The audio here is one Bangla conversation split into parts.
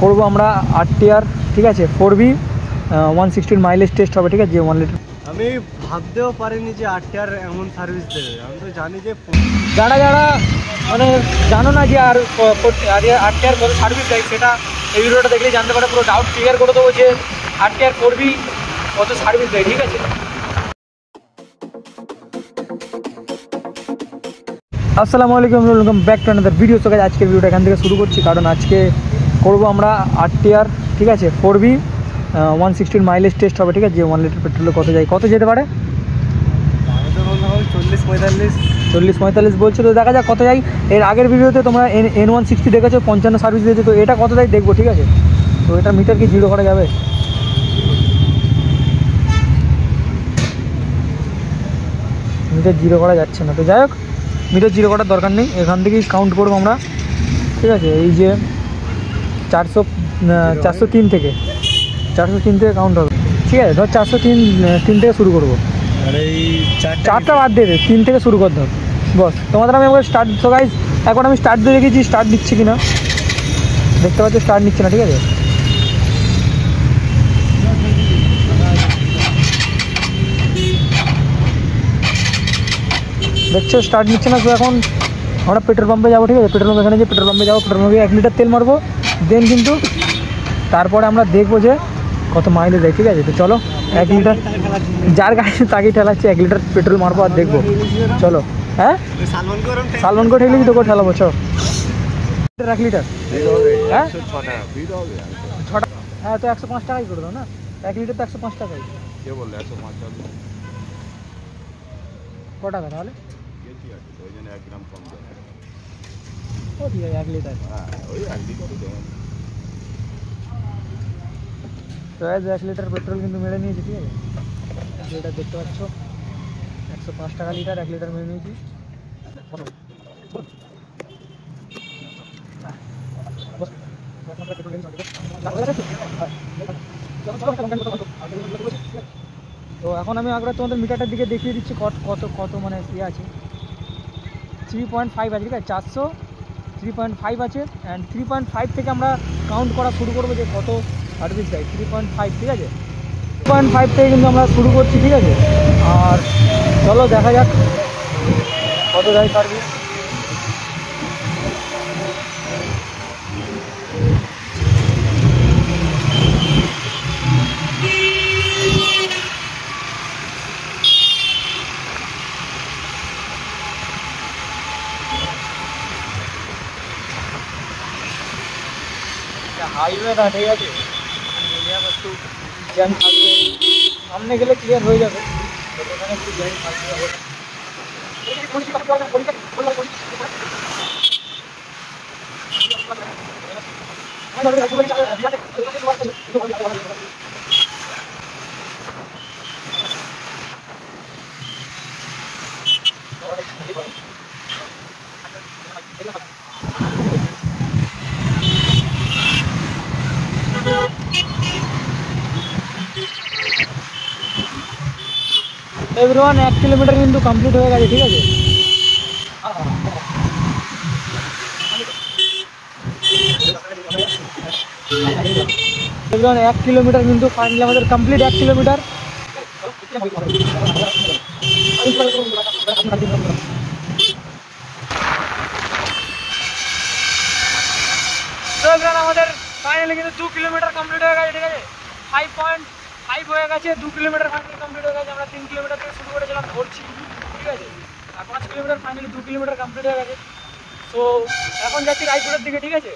করবো আমরা আরটিআর, ঠিক আছে, 4B 160 মাইলেজ টেস্ট হবে, ঠিক আছে, যে 1 লিটার। আমি ভাবতেও পারিনি যে আরটিআর এমন সার্ভিস দেবে। আমি তো জানি যে যারা মানে জানো না যে আরটিআর কত সার্ভিস দেয়, সেটা এই ভিডিওটা দেখলেই জানতে পারে। পুরো ডাউট ক্লিয়ার করে দেবো যে আরটিআর 4B কত সার্ভিস দেয়, ঠিক আছে। আসসালামু আলাইকুম, welcome back to another video. তো আজকের ভিডিওটা এখান থেকে শুরু করছি, কারণ আজকে করবো আমরা আরটিআর, ঠিক আছে, 4B 160 মাইলেজ টেস্ট হবে, ঠিক আছে, যে 1 লিটার পেট্রোলে কত যায়, কত যেতে পারে। 40-45 বলছো, তো দেখা যাক কত যায়। এর আগের ভিডিওতে তোমরা N160 দেখেছো 55 সার্ভিস দিয়েছে, তো এটা কত যায় দেখবো, ঠিক আছে। তো এটা মিটার কি জিরো করা যাবে? মিটার জিরো করা যাচ্ছে না, তো যাই হোক, মিটার জিরো করার দরকার নেই, এখান থেকেই কাউন্ট করবো আমরা, ঠিক আছে। এই যে 403 থেকে কাউন্ট হবে, ঠিক আছে। ধর 403 থেকে শুরু করবো। আর এই চারটা বাদ দিয়ে দে, 3 থেকে শুরু কর ধর, বস। তোমাদের আমি একবার স্টার্ট, তো গাইজ এখন আমি স্টার্ট দিয়ে রেখেছি, স্টার্ট দিচ্ছি কিনা দেখতে পাচ্ছি, স্টার্ট নিচ্ছে না, ঠিক আছে। দেখছো স্টার্ট নিচ্ছে না। তো এখন আমরা পেট্রোল পাম্পে যাবো, ঠিক আছে। পেট্রোল পাম্প, এখানে যে পেট্রোল পাম্পে যাবো, পেট্রোল পাম্পে 1 লিটার তেল মারবো, দেন কিন্তু তারপরে আমরা দেখবো যে কত মাইলেজ দেয়, ঠিক আছে। তো চলো, 1 লিটার, যার গাড়ি তাকেই ঠেলাচ্ছি, 1 লিটার পেট্রোল মারবো আর দেখবো, চলো। হ্যাঁ, সালমান করে ঠেলেছি, তোকে ঠেলাবো, চ। 1 লিটার, হ্যাঁ 6 টাকা, হ্যাঁ, তো 105 টাকাই করে দাও না। 1 লিটার তো 105 টাকাই। কে বললে 105 টাকা? ক টাকা তাহলে? ওই জন্য 1 গ্রাম কম দেয়। ও ঠিক আছে, 1 লিটার, হ্যাঁ, ওই 1 লিটারই দেয়। তো 1 লিটার পেট্রোল কিন্তু মেরে নিয়েছি, ঠিক আছে। 1 লিটার দেখতে পাচ্ছ, 105 টাকা লিটার, 1 লিটার মেরে নিয়েছি। তো এখন আমি একবার তোমাদের মিটারটার দিকে দেখিয়ে দিচ্ছি কত মানে ইয়ে আছে। 3.5 আছে, ঠিক আছে, 400 3.5 আছে। অ্যান্ড 3.5 থেকে আমরা কাউন্ট করা শুরু করবো যে কত সার্ভিস দেয়। 3.5, ঠিক আছে, 3.5 থেকে কিন্তু আমরা শুরু করছি, ঠিক আছে। আর চলো দেখা যাক কত দেয় সার্ভিস। হাইওয়ে না, ঠিক আছে, একটু জ্যাম থাকবে, সামনে গেলে ক্লিয়ার হয়ে যাবে, এখানে একটু জ্যাম থাকবে। এভরিওয়ান 1 কিলোমিটার কিন্তু কমপ্লিট হয়ে গেছে, ঠিক আছে। এভরিওয়ান 1 কিলোমিটার কিন্তু ফাইনালি আমাদের কমপ্লিট, 1 কিলোমিটার। আমাদের ফাইনালি কিন্তু 2 কিলোমিটার কমপ্লিট হয়ে গেছে, ঠিক আছে। 5.5 হয়ে গেছে, 2 কিলোমিটার ফাইনালি কমপ্লিট হয়ে গেছে। আমরা 3 কিলোমিটার থেকে শুরু করেছিলাম, ধরছি, ঠিক আছে। আর 5 কিলোমিটার ফাইনালি 2 কিলোমিটার কমপ্লিট হয়ে গেছে। তো এখন যাচ্ছি রায়পুরের দিকে, ঠিক আছে।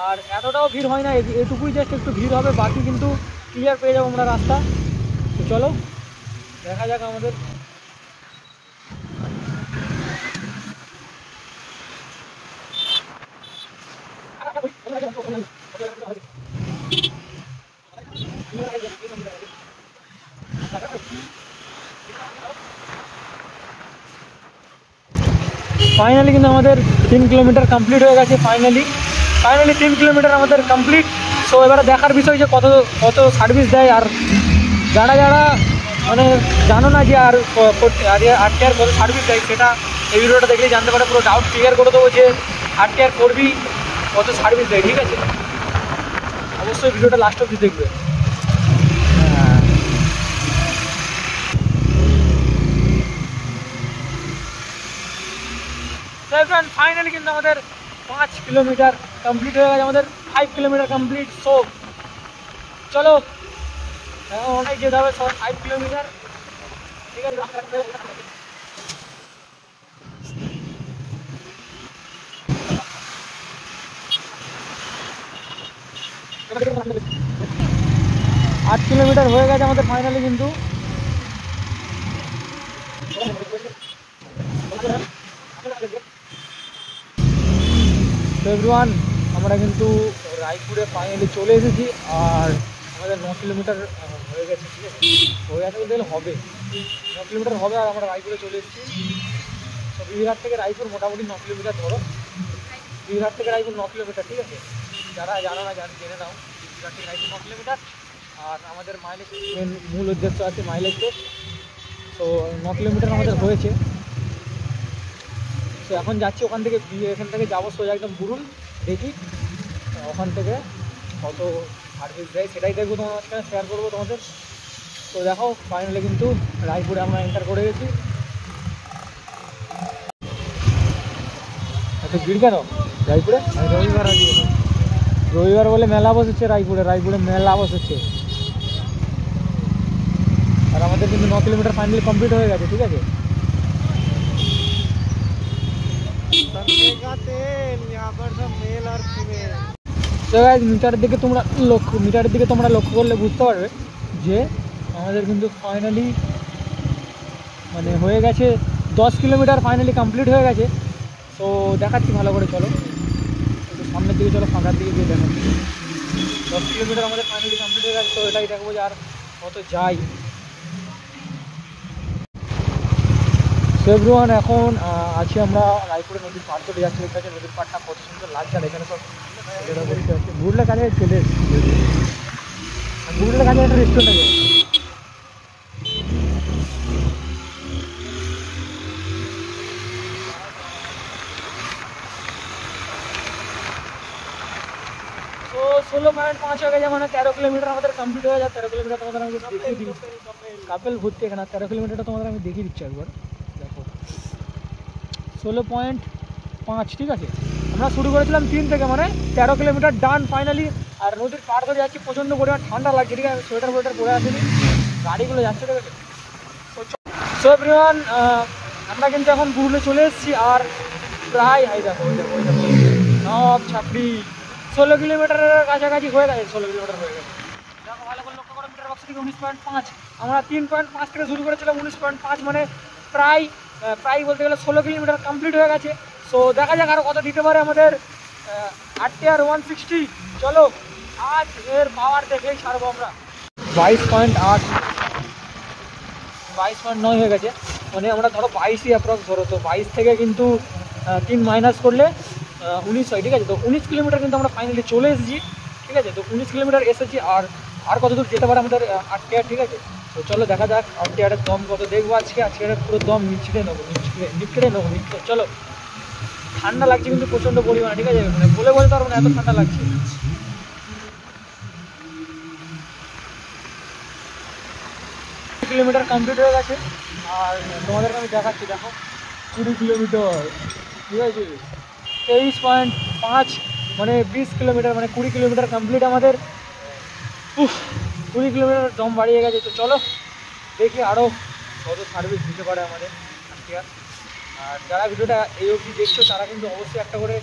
আর এতটাও ভিড় হয় না, এটুকুই জাস্ট একটু ভিড় হবে, বাকি কিন্তু ক্লিয়ার পেয়ে যাবো আমরা রাস্তা। তো চলো দেখা যাক আমাদের। ফাইনালি কিন্তু আমাদের 3 কিলোমিটার কমপ্লিট হয়ে গেছে। ফাইনালি 3 কিলোমিটার আমাদের কমপ্লিট। সো এবারে দেখার বিষয় যে কত সার্ভিস দেয়। আর যারা মানে জানো না যে আরটিআর কত সার্ভিস দেয়, সেটা এই ভিডিওটা দেখলেই জানতে পারে। পুরো ডাউট ক্লিয়ার করে দেবো যে আরটিআর 4B কত সার্ভিস দেয়, ঠিক আছে। অবশ্যই ভিডিওটা লাস্ট অবধি দেখবে। ফাইনালি কিন্তু আমাদের 5 কিলোমিটার কমপ্লিট হয়ে গেছে, আমাদের 5 কিলোমিটার কমপ্লিট। সো চলো অনেক যেতে হবে, 5 কিলোমিটার, ঠিক আছে। 8 কিলোমিটার হয়ে গেছে আমাদের ফাইনালি কিন্তু। এভরিওয়ান, আমরা কিন্তু রায়পুরে ফাইনালি চলে এসেছি, আর আমাদের 9 কিলোমিটার হয়ে গেছে, ঠিক আছে। হয়ে গেছে বলতে গেলে হবে 9 কিলোমিটার হবে, আর আমরা রায়পুরে চলে এসেছি। তো বিহার থেকে রায়পুর মোটামুটি 9 কিলোমিটার ধরো, বিহার থেকে রায়পুর 9 কিলোমিটার, ঠিক আছে। যারা জানো না জেনে নাও, বিহার থেকে রায়পুর 9 কিলোমিটার। আর আমাদের মাইলেজ মূল উদ্দেশ্য আছে মাইলেজ টেস্ট। তো 9 কিলোমিটার আমাদের হয়েছে। তো এখন যাচ্ছি ওখান থেকে, এখান থেকে যাবো সোজা একদম বুরুল, দেখি ওখান থেকে কত সার্ভিস দেয় সেটাই দেখবো, তোমার মাঝখানে শেয়ার করবো তোমাদের। তো দেখো ফাইনালি কিন্তু রায়পুরে আমরা এন্টার করে গেছি। এত ভিড় কেন রায়পুরে? রবিবার বলে মেলা বসেছে রায়পুরে, রায়পুরে মেলা বসেছে। আর আমাদের কিন্তু 9 কিলোমিটার ফাইনালি কমপ্লিট হয়ে গেছে, ঠিক আছে। মিটারের দিকে তোমরা লক্ষ্য করলে বুঝতে পারবে যে আমাদের কিন্তু ফাইনালি মানে হয়ে গেছে 10 কিলোমিটার ফাইনালি কমপ্লিট হয়ে গেছে। তো দেখাচ্ছি ভালো করে, চলো একটু সামনের দিকে, চলো ফাঁকার দিকে গিয়ে দেখাচ্ছি। 10 কিলোমিটার আমাদের ফাইনালি কমপ্লিট হয়ে গেছে। তো এটাই দেখবো যে আর কত যাই। এভরিওয়ান, এখন আছি আমরা রায়পুরে নদীর পাড় চলে যাচ্ছি। ঠিক আছে, নদীর পাড়টা কত সুন্দর লাগছে, আর এখানে সব বসতে আছে। বুড়লার কাছে চলে এসেছি, বুড়লার কাছে একটা রেস্টুরেন্ট আছে। তো 16.5 হয়ে গেছে, মানে 13 কিলোমিটার আমাদের কমপ্লিট হয়ে যায়। 13 কিলোমিটার তোমাদের আমি দেখিয়ে দিই, কাপেল ভর্তি এখানে। 13 কিলোমিটারটা তোমাদের আমি দেখিয়ে দিচ্ছি একবার, দেখো 16.5, ঠিক আছে। আমরা শুরু করেছিলাম 3 থেকে, মানে 13 কিলোমিটার ডান ফাইনালি। আর নদীর পাড় ধরে যাচ্ছি, প্রচণ্ড পরিমাণ ঠান্ডা লাগছে, ঠিক আছে। সোয়েটার পরে আসেনি, গাড়িগুলো যাচ্ছে, ঠিক আছে। সো এভরিওয়ান, আমরা কিন্তু এখন বুরুলে চলে এসেছি, আর প্রায় দেখো নব ছাপড়ি 16 কিলোমিটারের কাছাকাছি হয়ে গেছে। 16 কিলোমিটার হয়ে গেছে, দেখো ভালো করে লক্ষ্য করো। মিটার বক্স থেকে 19.5, আমরা 3.5 থেকে শুরু করেছিলাম। 19.5 মানে প্রায় বলতে গেলে 16 কিলোমিটার কমপ্লিট হয়ে গেছে। সো দেখা যাক আরও কত দিতে পারে আমাদের RTR 160। চলো আজ এর পাওয়ার দেখেই ছাড়বো আমরা। 22.8, 22.9 হয়ে গেছে, মানে আমরা ধরো 22ই অ্যাপ্রক্স ধরো। তো 22 থেকে কিন্তু 3 মাইনাস করলে 19 হয়, ঠিক আছে। তো 19 কিলোমিটার কিন্তু আমরা ফাইনালি চলে এসেছি, ঠিক আছে। তো 19 কিলোমিটার এসেছি, আর কত দূর যেতে পারে আমাদের RTR, ঠিক আছে। তো চলো দেখা যাক RTR-এর দম কত দেখবো আজকে। আজকের পুরো দম নিচড়ে নেবো, চলো। ঠান্ডা লাগছে কিন্তু প্রচণ্ড পরিমাণে, ঠিক আছে, মানে বলে বলতে পারবো না এত ঠান্ডা লাগছে। কিলোমিটার কমপ্লিট হয়ে গেছে, আর তোমাদেরকে আমি দেখাচ্ছি, দেখো 20 কিলোমিটার, ঠিক আছে। 23.5 মানে 20 কিলোমিটার, মানে 20 কিলোমিটার কমপ্লিট আমাদের। 20 কিলোমিটার দম বাড়িয়ে গেছে। তো চলো দেখি আরও কত সার্ভিস দিতে পারে আমাদের RTR। আর যারা ভিডিওটা এই অবধি দেখছো তারা কিন্তু অবশ্যই একটা করে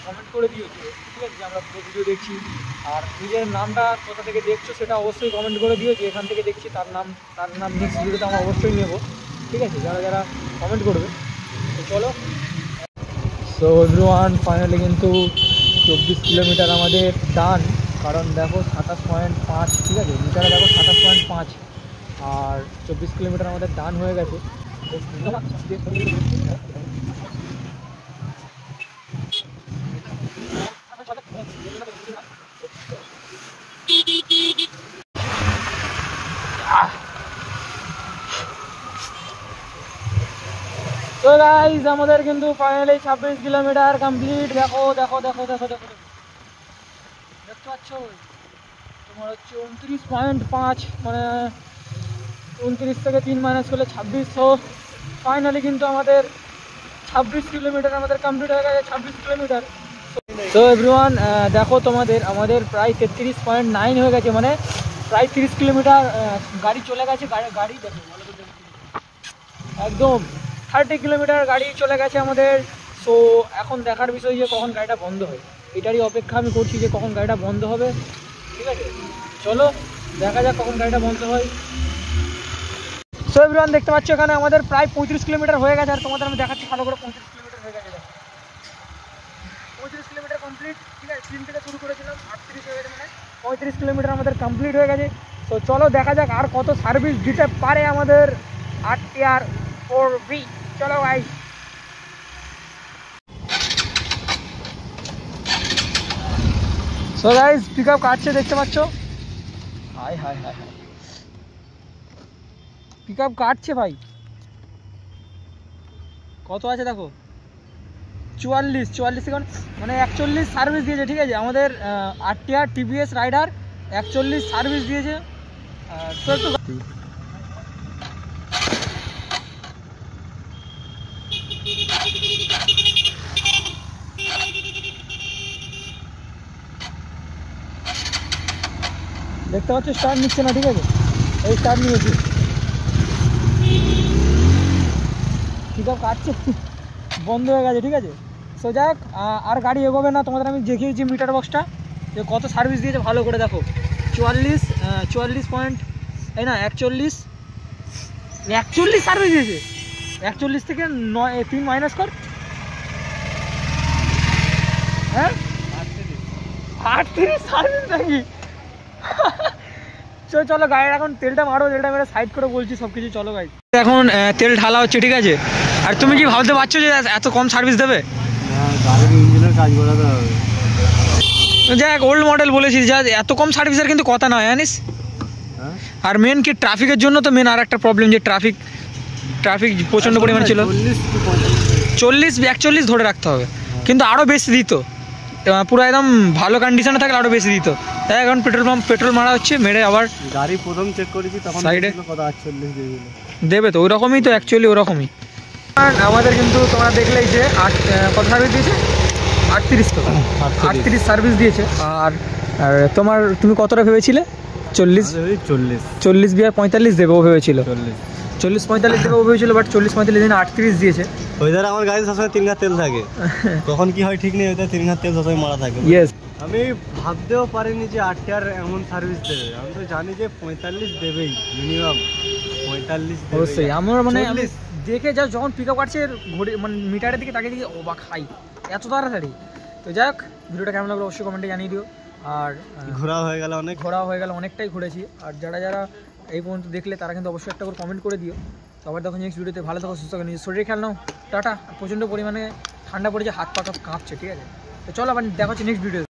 কমেন্ট করে দিও, ঠিক আছে, যে আমরা পুরো ভিডিও দেখছি। আর নিজের নামটা কোথা থেকে দেখছো সেটা অবশ্যই কমেন্ট করে দিও, যে এখান থেকে দেখছি তার নাম নেক্সট ভিডিওতে আমরা অবশ্যই নেব, ঠিক আছে, যারা কমেন্ট করবে। তো চলো। সো এভরিওয়ান, ফাইনালি কিন্তু 24 কিলোমিটার আমাদের ডান, কারণ দেখো 27.5, ঠিক আছে, মিটারে দেখো 27.5, আর 24 কিলোমিটার আমাদের ডান হয়ে গেছে। তো গাইস, আমাদের কিন্তু ফাইনালি 26 কিলোমিটার কমপ্লিট। দেখো দেখতে পাচ্ছ তোমার হচ্ছে 29.5, মানে 29 থেকে 3 মাইনাস করলে 26। তো ফাইনালি কিন্তু আমাদের 26 কিলোমিটার আমাদের কমপ্লিট হয়ে গেছে, 26 কিলোমিটার। তো এভরিওয়ান দেখো আমাদের প্রায় 33.9 হয়ে গেছে, মানে প্রায় 30 কিলোমিটার গাড়ি চলে গেছে। গাড়ি দেখো ভালো করে দেখো, একদম 30 কিলোমিটার গাড়ি চলে গেছে আমাদের। সো এখন দেখার বিষয় যে কখন গাড়িটা বন্ধ হয়, এটারই অপেক্ষা আমি করছি যে কখন গাড়িটা বন্ধ হবে। ঠিক আছে, চলো দেখা যাক কখন গাড়িটা বন্ধ হয়। সো এভরিওয়ান দেখতে পাচ্ছ এখানে আমাদের প্রায় 35 কিলোমিটার হয়ে গেছে, আর তোমাদের আমি দেখাচ্ছি ভালো করে। 35 কিলোমিটার হয়ে গেছে, 35 কিলোমিটার কমপ্লিট। ঠিক আছে, 3 থেকে শুরু করেছিলাম, 38 হয়ে গেছে, মানে 35 কিলোমিটার আমাদের কমপ্লিট হয়ে গেছে। তো চলো দেখা যাক আর কত সার্ভিস দিতে পারে আমাদের RTR 4V। চলো ভাই। সো গাইস পিক আপ কাটছে, দেখতে পাচ্ছ। Hi hi hi hi, pick up কাটছে ভাই। কত আছে দেখো, 44 সেকেন্ড, মানে 41 সার্ভিস দিয়েছে। ঠিক আছে, আমাদের RTR TVS রাইডার 41 সার্ভিস দিয়েছে। তো একটু দেখতে পাচ্ছ স্টার্ট নিচ্ছে না। ঠিক আছে, এই স্টার্ট নিয়েছি, পিক আপ কাটছে, বন্ধ হয়ে গেছে। ঠিক আছে, সো যাক আর গাড়ি এগোবে না। তোমাদের আমি দেখিয়েছি মিটার বক্সটা যে কত সার্ভিস দিয়েছে, ভালো করে দেখো। 44 পয়েন্ট, এই না 41 সার্ভিস দিয়েছে। 41 থেকে 3 মাইনাস কর, হ্যাঁ 38 সার্ভিস নাকি। চলো গাড়ির এখন তেলটা মারো, তেলটা মেরে সাইড করে বলছি সব কিছু। চলো গাড়ি এখন তেল ঢালা হচ্ছে। ঠিক আছে, আর তুমি কি ভাবতে পারছো যে এত কম সার্ভিস দেবে? গাড়ির ইঞ্জিনের কাজ করাতে হবে। যাক ওল্ড মডেল বলেছিস, যা এত কম সার্ভিসের কিন্তু কথা নয় জানিস। আর মেন কি ট্রাফিকের জন্য তো মেন আর একটা প্রবলেম, যে ট্রাফিক প্রচণ্ড পরিমাণে ছিল। 41 ধরে রাখতে হবে, কিন্তু আরও বেশি দিত। পুরো একদম ভালো কন্ডিশনে থাকলে আরও বেশি দিত। তাই এখন পেট্রোল মারা হচ্ছে, মেরে আবার গাড়ি প্রথম চেক করেছি তখন সাইডে কত 48 দিয়ে দিল। দেবে তো, ওই রকমই তো, অ্যাকচুয়ালি ওরকমই। আমাদের কিন্তু তোমরা দেখলেই যে কত সার্ভিস দিয়েছে, 38 তো 38 সার্ভিস দিয়েছে। আর তুমি কতটা ভেবেছিলে? 40 আর 45 দেবে ও ভেবেছিল, 40-45 দেবে ও ভেবেছিল, বাট 40-45 দিন 38 দিয়েছে। ওইদার আমার গাড়ি সবসময় 3 ঘাট তেল থাকে, কখন কি হয় ঠিক নেই, ওইটা 3 ঘাট তেল সবসময় মারা থাকে। ইয়েস, আমি ভাবতেও পারিনি যে RTR এমন সার্ভিস দেবে। আমি তো জানি যে 45 দেবেই, মিনিমাম 45 দেবে অবশ্যই। আমরা মানে আমি দেখে যা যখন পিক আপ কাটছে ঘড়ি মানে মিটারের দিকে তাকিয়ে দেখি অবাক খাই, এত তাড়াতাড়ি। তো যাক, ভিডিওটা কেমন লাগলো অবশ্যই কমেন্টে জানিয়ে দিও। আর ঘোরা হয়ে গেল, অনেকটাই ঘুরেছি। আর যারা এই পর্যন্ত দেখলে তারা কিন্তু অবশ্যই একটা করে কমেন্ট করে দিও। তো আবার দেখো নেক্সট ভিডিওতে। ভালো থাকো, সুস্থ থাকো, নিজের শরীরে খেয়াল নাও। টাটা। প্রচণ্ড পরিমাণে ঠান্ডা পড়েছে, হাত পা কাঁপছে। ঠিক আছে, তো চলো আবার দেখা হচ্ছে নেক্সট ভিডিও।